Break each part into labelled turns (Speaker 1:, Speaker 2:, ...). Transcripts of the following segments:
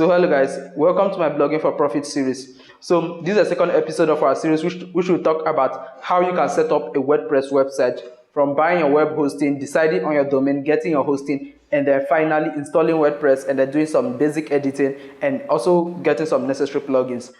Speaker 1: So hello guys, welcome to my blogging for profit series. So this is the second episode of our series which will talk about how you can set up a WordPress website, from buying your web hosting, deciding on your domain, getting your hosting, and then finally installing WordPress and then doing some basic editing and also getting some necessary plugins.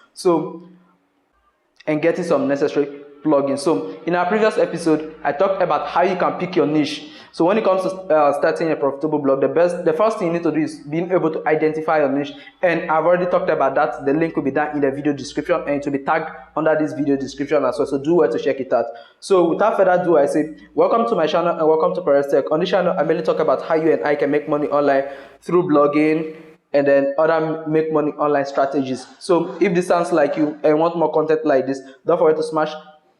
Speaker 1: So in our previous episode, I talked about how you can pick your niche. So when it comes to starting a profitable blog, the first thing you need to do is being able to identify your niche. And I've already talked about that. The link will be down in the video description and it will be tagged under this video description as well. So do well to check it out. So without further ado, I say welcome to my channel and welcome to Perez Tech. On this channel, I mainly talk about how you and I can make money online through blogging and then other make money online strategies. So if this sounds like you and want more content like this, don't forget to smash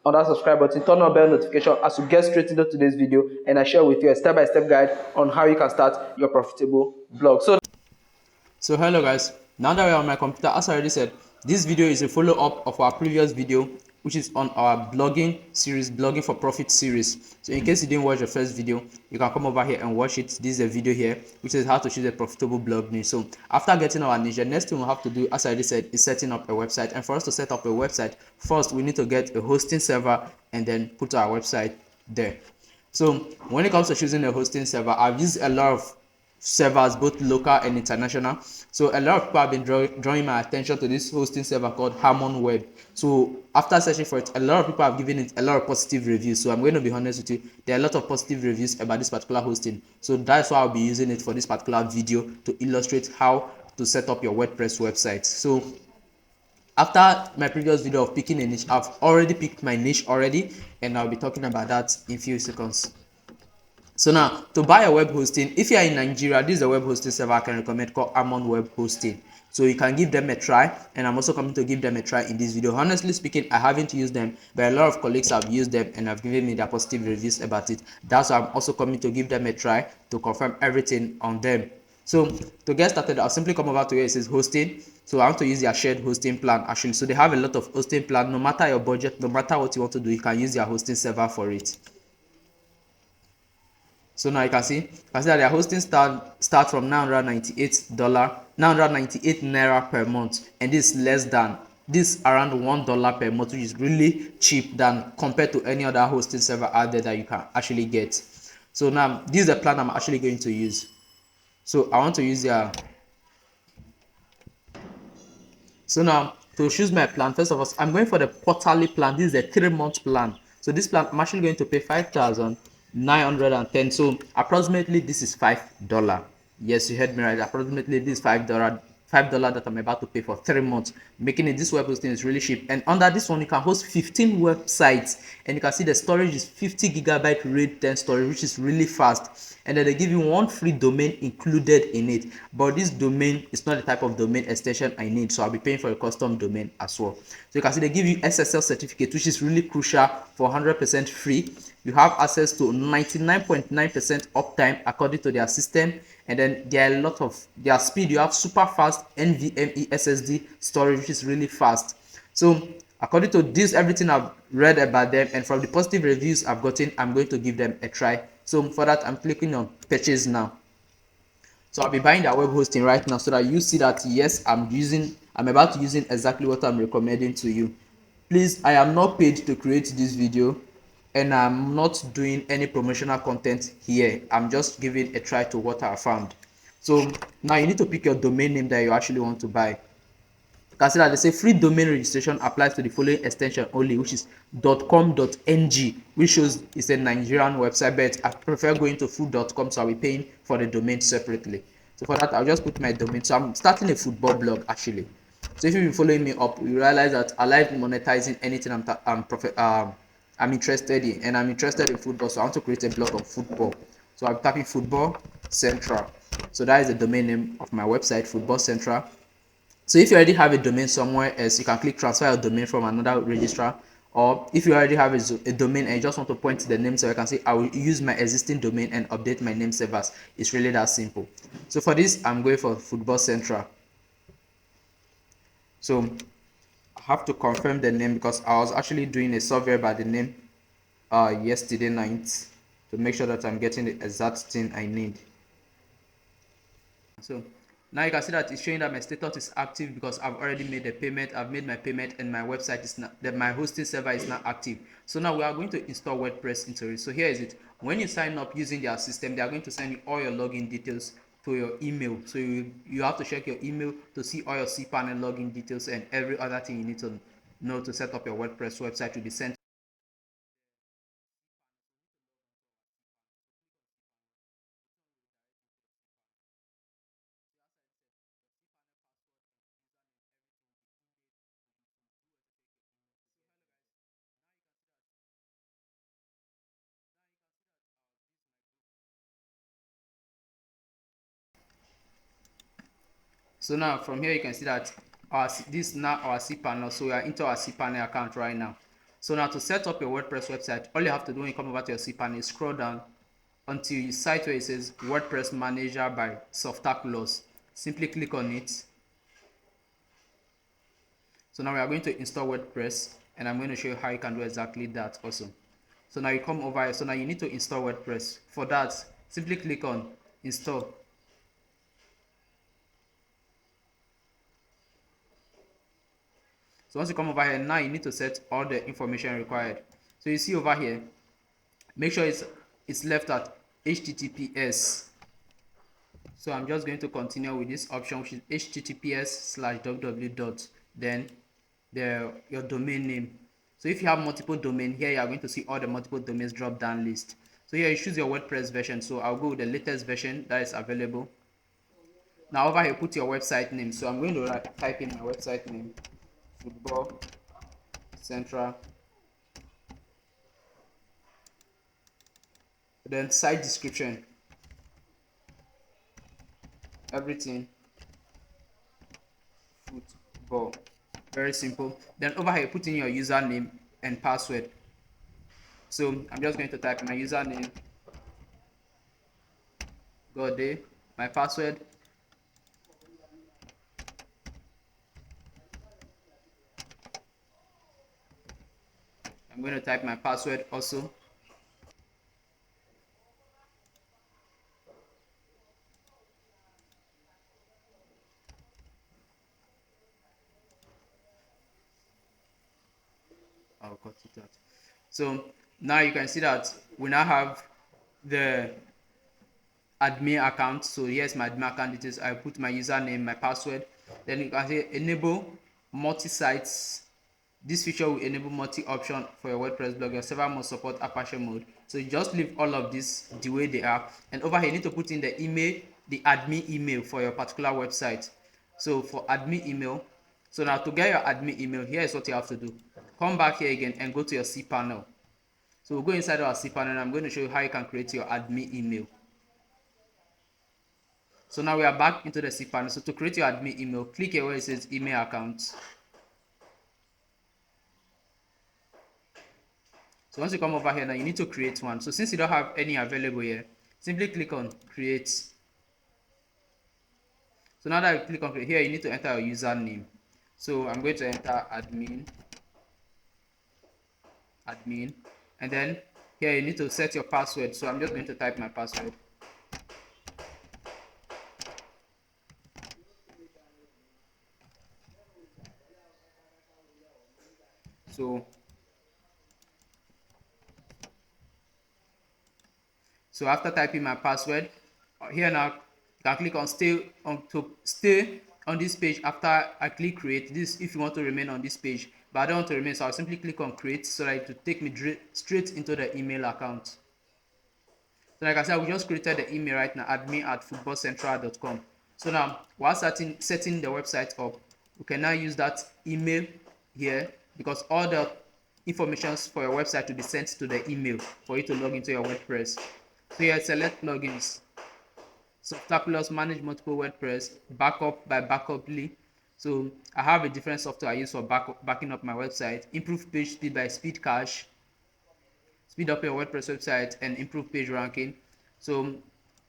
Speaker 1: on that subscribe button, turn on bell notification as we get straight into today's video and I share with you a step-by-step guide on how you can start your profitable blog. So hello guys, now that we're on my computer, as I already said, this video is a follow-up of our previous video, which is on our blogging series, blogging for profit series. So in case you didn't watch the first video, you can come over here and watch it. This is a video here which is how to choose a profitable blog niche. So after getting our niche, the next thing we'll have to do, as I already said, is setting up a website. And for us to set up a website, first we need to get a hosting server and then put our website there. So when it comes to choosing a hosting server, I've used a lot of servers, both local and international. So a lot of people have been drawing my attention to this hosting server called Harmon Web. So after searching for it, a lot of people have given it a lot of positive reviews. So I'm going to be honest with you, there are a lot of positive reviews about this particular hosting. So that's why I'll be using it for this particular video to illustrate how to set up your WordPress website. So after my previous video of picking a niche, I've already picked my niche already, and I'll be talking about that in a few seconds. So now, to buy a web hosting, if you are in Nigeria, this is a web hosting server I can recommend called Amon Web Hosting. So you can give them a try, and I'm also coming to give them a try in this video. Honestly speaking, I haven't used them, but a lot of colleagues have used them and have given me their positive reviews about it. That's why I'm also coming to give them a try to confirm everything on them. So to get started, I'll simply come over to where it says hosting. So I want to use their shared hosting plan actually. So they have a lot of hosting plan. No matter your budget, no matter what you want to do, you can use their hosting server for it. So now you can see that their hosting start from $998, 998 naira per month, and this is less than this around $1 per month, which is really cheap than compared to any other hosting server out there that you can actually get. So now this is the plan I'm actually going to use. So I want to use their. So now to choose my plan, first of all, I'm going for the quarterly plan. This is a 3-month plan. So this plan, I'm actually going to pay 5,910. So approximately this is $5. Yes, you heard me right. Approximately this is $5 that I'm about to pay for 3 months, making it this web hosting is really cheap. And under this one, you can host 15 websites, and you can see the storage is 50 gigabyte RAID 10 storage, which is really fast. And then they give you one free domain included in it, but this domain is not the type of domain extension I need, so I'll be paying for a custom domain as well. So you can see they give you SSL certificate, which is really crucial, for 100% free. You have access to 99.9% uptime according to their system, and then there are a lot of their speed. You have super fast NVMe SSD storage, which is really fast. So according to this, everything I've read about them and from the positive reviews I've gotten, I'm going to give them a try. So for that, I'm clicking on purchase now. So I'll be buying their web hosting right now so that you see that yes, I'm about to using exactly what I'm recommending to you. Please, I am not paid to create this video, and I'm not doing any promotional content here. I'm just giving a try to what I found. So now you need to pick your domain name that you actually want to buy. Consider they say free domain registration applies to the following extension only, which is .com.ng, which shows it's a Nigerian website, but I prefer going to food.com, so I'll be paying for the domain separately. So for that, I'll just put my domain. So I'm starting a football blog actually. So if you've been following me up, you realize that I like monetizing anything I'm interested in, and I'm interested in football, so I want to create a blog on football. So I'm typing Football Central. So that is the domain name of my website, Football Central. So if you already have a domain somewhere else, you can click transfer your domain from another registrar, or if you already have a domain and you just want to point to the name, so you can say I will use my existing domain and update my name servers. It's really that simple. So for this, I'm going for Football Central. So I have to confirm the name because I was actually doing a survey by the name yesterday night to make sure that I'm getting the exact thing I need. So Now you can see that it's showing that my status is active because I've already made the payment. I've made my payment and my website is not, that my hosting server is not active. So now we are going to install WordPress into it. So here is it. When you sign up using their system, they are going to send you all your login details to your email. So you have to check your email to see all your cPanel login details and every other thing you need to know to set up your WordPress website will be sent. So now from here you can see that this is now our cPanel. So we are into our cPanel account right now. So now to set up your WordPress website, all you have to do when you come over to your cPanel is scroll down until you sight where it says WordPress Manager by Softaculous. Simply click on it. So now we are going to install WordPress and I'm going to show you how you can do exactly that also. So now you come over here. So now you need to install WordPress. For that, simply click on install. So once you come over here, now you need to set all the information required. So you see over here, make sure it's left at HTTPS. So I'm just going to continue with this option, which is https://www. Then your domain name. So if you have multiple domain here, you are going to see all the multiple domains drop down list. So here you choose your WordPress version. So I'll go with the latest version that is available. Now over here, put your website name. So I'm going to type in my website name, Football Central. Then site description, everything football. Very simple. Then over here, put in your username and password. So I'm just going to type my username, Gode, my password, I'm going to type my password also. I'll cut it out. So now you can see that we now have the admin account. So here's my admin account details. I put my username, my password. Then you can say enable multi-sites. This feature will enable multi-option for your WordPress blog. Your server must support Apache mode. So you just leave all of this the way they are. And over here, you need to put in the email, the admin email for your particular website. So for admin email, so now to get your admin email, here is what you have to do. Come back here again and go to your cPanel. So we'll go inside our cPanel and I'm going to show you how you can create your admin email. So now we are back into the cPanel. So to create your admin email, click here where it says email account. So once you come over here now, you need to create one. So since you don't have any available here, simply click on create. So now that you click on create, here you need to enter your username. So I'm going to enter admin, and then here you need to set your password. So I'm just going to type my password. So after typing my password, here now you can click on stay on this page. After I click create, this if you want to remain on this page, but I don't want to remain, so I'll simply click on create so that it will take me straight into the email account. So like I said, we just created the email right now, admin@footballcentral.com. So now while setting the website up, we can now use that email here because all the information for your website will be sent to the email for you to log into your WordPress. So here select plugins. Softaculous manage multiple WordPress, backup by Backuply. So I have a different software I use for backing up my website. Improve page speed by Speed Cache. Speed up your WordPress website and improve page ranking. So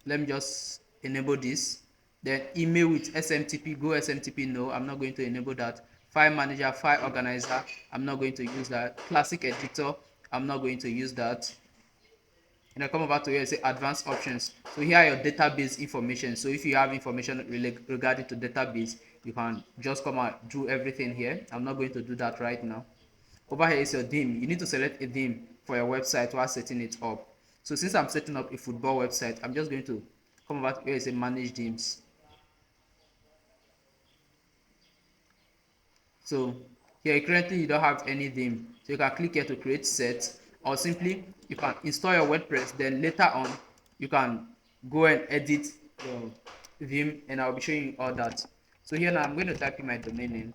Speaker 1: let me just enable this. Then email with SMTP, go SMTP, no, I'm not going to enable that. File manager, file organizer, I'm not going to use that. Classic editor, I'm not going to use that. and I come over to here and say advanced options. So here are your database information. So if you have information regarding to database, you can just come and do everything here. I'm not going to do that right now. Over here is your theme. You need to select a theme for your website while setting it up. So since I'm setting up a football website, I'm just going to come over to here and say manage themes. So here currently you don't have any theme, so you can click here to create set, or simply you can install your WordPress, then later on you can go and edit your theme, and I'll be showing you all that. So here now I'm going to type in my domain name,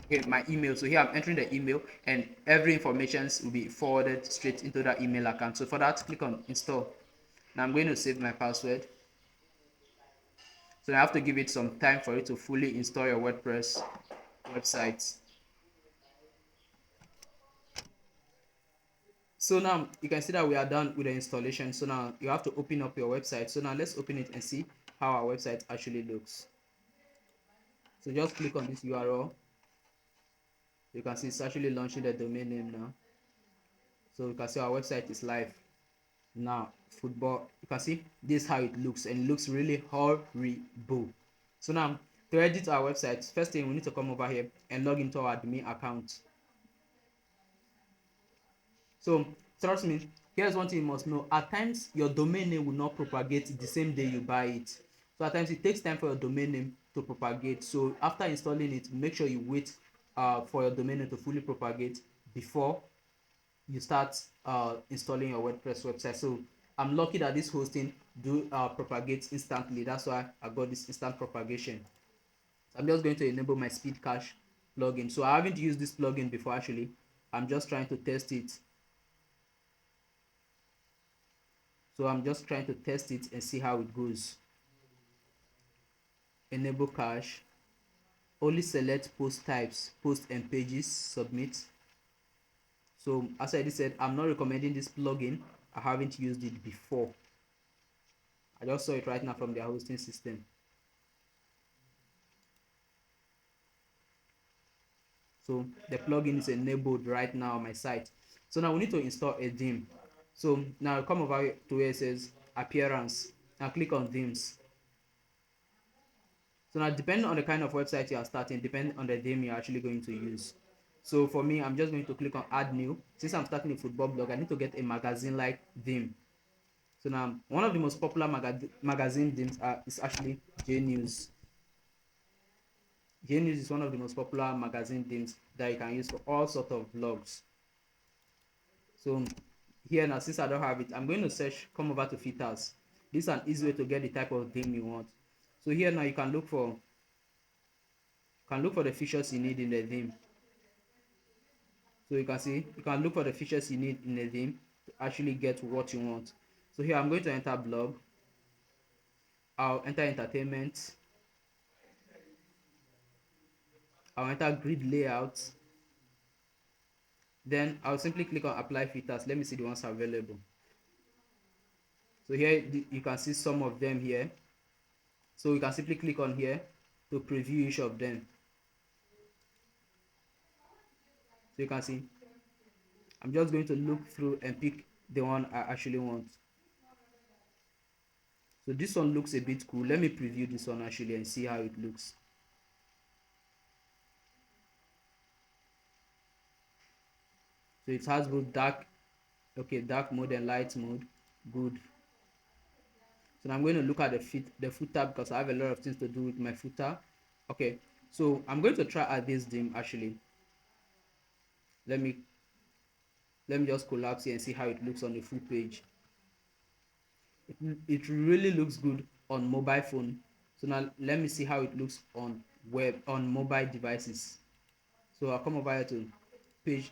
Speaker 1: okay, my email. So here I'm entering the email, and every information will be forwarded straight into that email account. So for that, click on install. Now I'm going to save my password. So I have to give it some time for it to fully install your WordPress website. So now you can see that we are done with the installation. So now you have to open up your website. So now let's open it and see how our website actually looks. So just click on this URL. You can see it's actually launching the domain name now. So you can see our website is live now. Football, you can see this is how it looks, and it looks really horrible. So now to edit our website, first thing we need to come over here and log into our admin account. So trust me, here's one thing you must know. At times your domain name will not propagate the same day you buy it. So at times it takes time for your domain name to propagate. So after installing it, make sure you wait for your domain name to fully propagate before you start installing your WordPress website. So I'm lucky that this hosting do propagate instantly. That's why I got this instant propagation. So I'm just going to enable my speed cache plugin. So I haven't used this plugin before actually. I'm just trying to test it. So I'm just trying to test it and see how it goes. Enable cache. Only select post types, post and pages, submit. So as I said, I'm not recommending this plugin. I haven't used it before. I just saw it right now from their hosting system. So the plugin is enabled right now on my site. So now we need to install a theme. So now come over to where it says appearance. Now click on themes. So now depending on the kind of website you are starting, depending on the theme you're actually going to use. So for me, I'm just going to click on add new. Since I'm starting a football blog, I need to get a magazine like theme. So now one of the most popular magazine themes is actually JNews. JNews is one of the most popular magazine themes that you can use for all sorts of blogs. So here now, since I don't have it, I'm going to search, come over to filters. This is an easy way to get the type of theme you want. So here now you can look for the features you need in the theme. So you can see you can look for the features you need in the theme to actually get what you want. So here I'm going to enter blog. I'll enter entertainment. I'll enter grid layout. Then I'll simply click on apply filters. Let me see the ones available. So here you can see some of them here. So you can simply click on here to preview each of them. So you can see I'm just going to look through and pick the one I actually want. So this one looks a bit cool. Let me preview this one actually and see how it looks. So it has both dark mode and light mode. Good. So now I'm going to look at the footer because I have a lot of things to do with my footer. Okay, so I'm going to try at this theme actually. Let me just collapse here and see how it looks on the full page. It really looks good on mobile phone. So now let me see how it looks on mobile devices. So I'll come over here to page,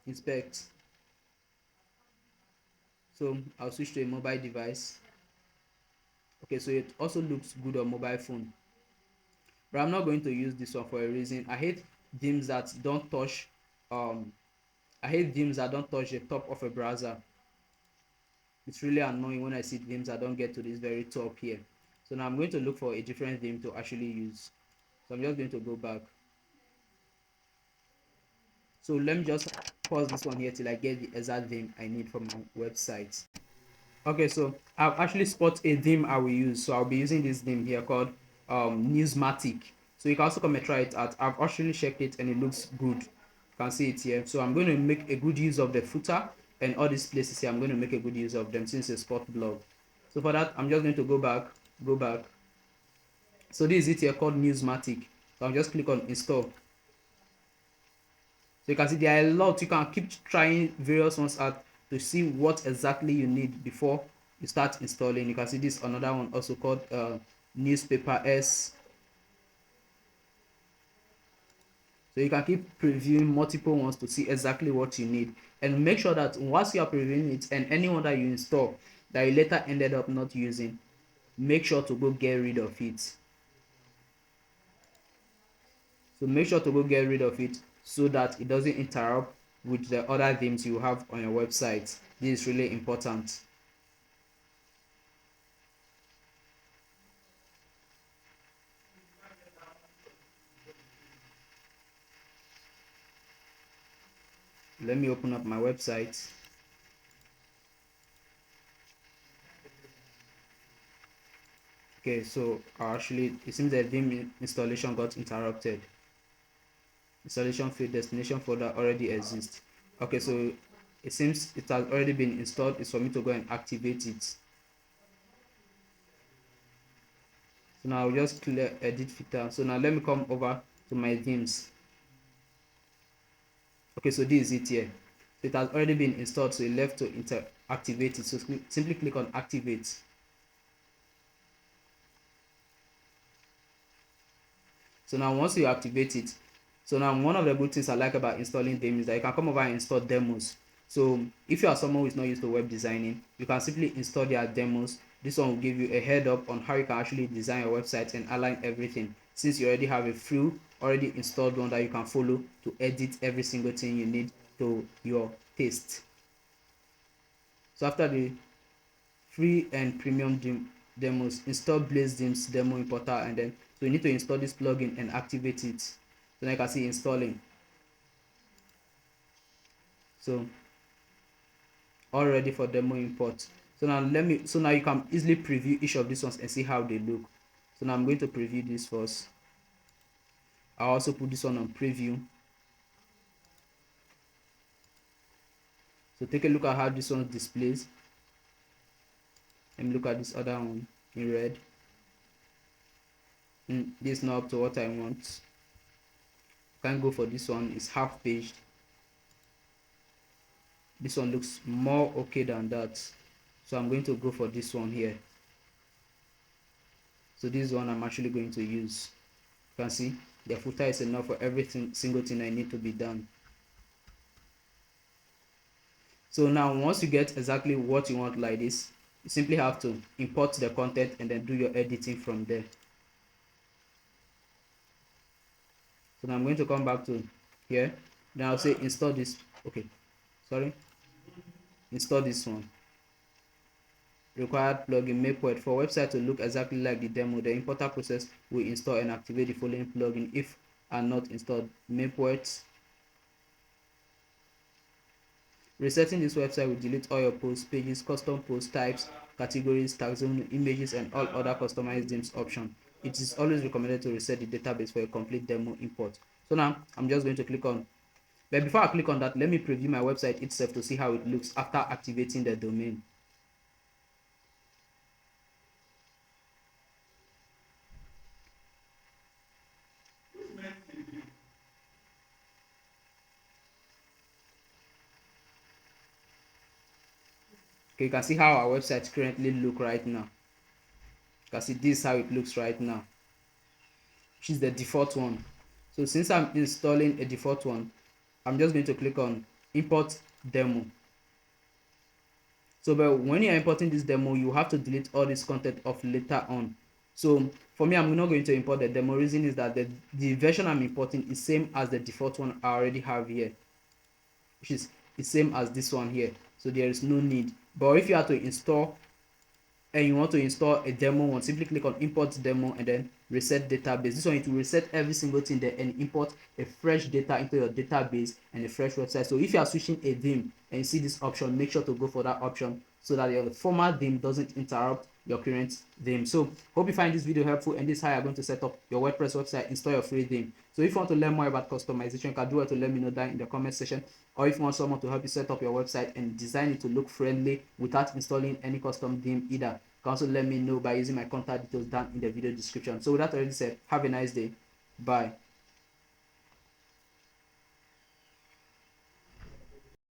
Speaker 1: inspect. So I'll switch to a mobile device. Okay, so it also looks good on mobile phone, but I'm not going to use this one for a reason. I hate themes that don't touch the top of a browser. It's really annoying when I see themes that don't get to this very top here. So now I'm going to look for a different theme to actually use. So I'm just going to go back. So let me just pause this one here till I get the exact theme I need for my website. Okay, so I've actually spot a theme I will use. So I'll be using this theme here called Newsmatic. So you can also come and try it out. I've actually checked it and it looks good. You can see it here. So I'm going to make a good use of the footer and all these places here. I'm going to make a good use of them since it's a sport blog. So for that, I'm just going to go back. So this is it here called Newsmatic. So I'll just click on install. So you can see there are a lot. You can keep trying various ones out to see what exactly you need before you start installing. You can see this another one also called Newspaper S. So you can keep previewing multiple ones to see exactly what you need, and make sure that once you are previewing it and anyone that you install that you later ended up not using, make sure to go get rid of it. So make sure to go get rid of it so that it doesn't interrupt with the other themes you have on your website. This is really important. Let me open up my website. Okay, so actually it seems that theme installation got interrupted. Installation field destination folder already exists. Okay, so it seems it has already been installed. It's for me to go and activate it. So now I'll just clear edit filter. So now let me come over to my themes. Okay, so this is it here. So it has already been installed, so you left to activate it. So simply click on activate. So now once you activate it, so now one of the good things I like about installing them is that you can come over and install demos. So if you are someone who is not used to web designing, you can simply install their demos. This one will give you a head up on how you can actually design your website and align everything, since you already have a few already installed one that you can follow to edit every single thing you need to your taste. So after the free and premium demos, install Blaze Themes demo importer, and then so you need to install this plugin and activate it. So now you can see installing. So all ready for demo import. So now you can easily preview each of these ones and see how they look. So now I'm going to preview this first. I'll also put this one on preview. So take a look at how this one displays. Let me look at this other one in red. This is not up to what I want. Can't go for this one. It's half paged. This one looks more okay than that, so I'm going to go for this one here. So this one I'm actually going to use. You can see the footer is enough for everything, single thing I need to be done. So now once you get exactly what you want like this, you simply have to import the content and then do your editing from there. So now I'm going to come back to here. Then I'll say install this. Okay, sorry, install this one. Required plugin MakeWord. For website to look exactly like the demo, the importer process will install and activate the following plugin if are not installed. MakeWord. Resetting this website will delete all your posts, pages, custom post types, categories, taxonomy, images, and all other customized themes options. It is always recommended to reset the database for a complete demo import. So now I'm just going to click on. But before I click on that, let me preview my website itself to see how it looks after activating the domain. Okay, you can see how our website currently look right now. You can see this is how it looks right now, which is the default one. So since I'm installing a default one, I'm just going to click on import demo. So but when you're importing this demo, you have to delete all this content off later on. So for me, I'm not going to import the demo. Reason is that the version I'm importing is same as the default one I already have here, which is the same as this one here. So there is no need. But if you have to install and you want to install a demo one, simply click on import demo and then reset database. This one, it will reset every single thing there and import a fresh data into your database and a fresh website. So if you are switching a theme and you see this option, make sure to go for that option so that your former theme doesn't interrupt your current theme. So hope you find this video helpful, and this is how you're going to set up your WordPress website, install your free theme. So if you want to learn more about customization, you can do it to let me know down in the comment section. Or if you want someone to help you set up your website and design it to look friendly without installing any custom theme either, you can also let me know by using my contact details down in the video description. So with that already said, have a nice day. Bye.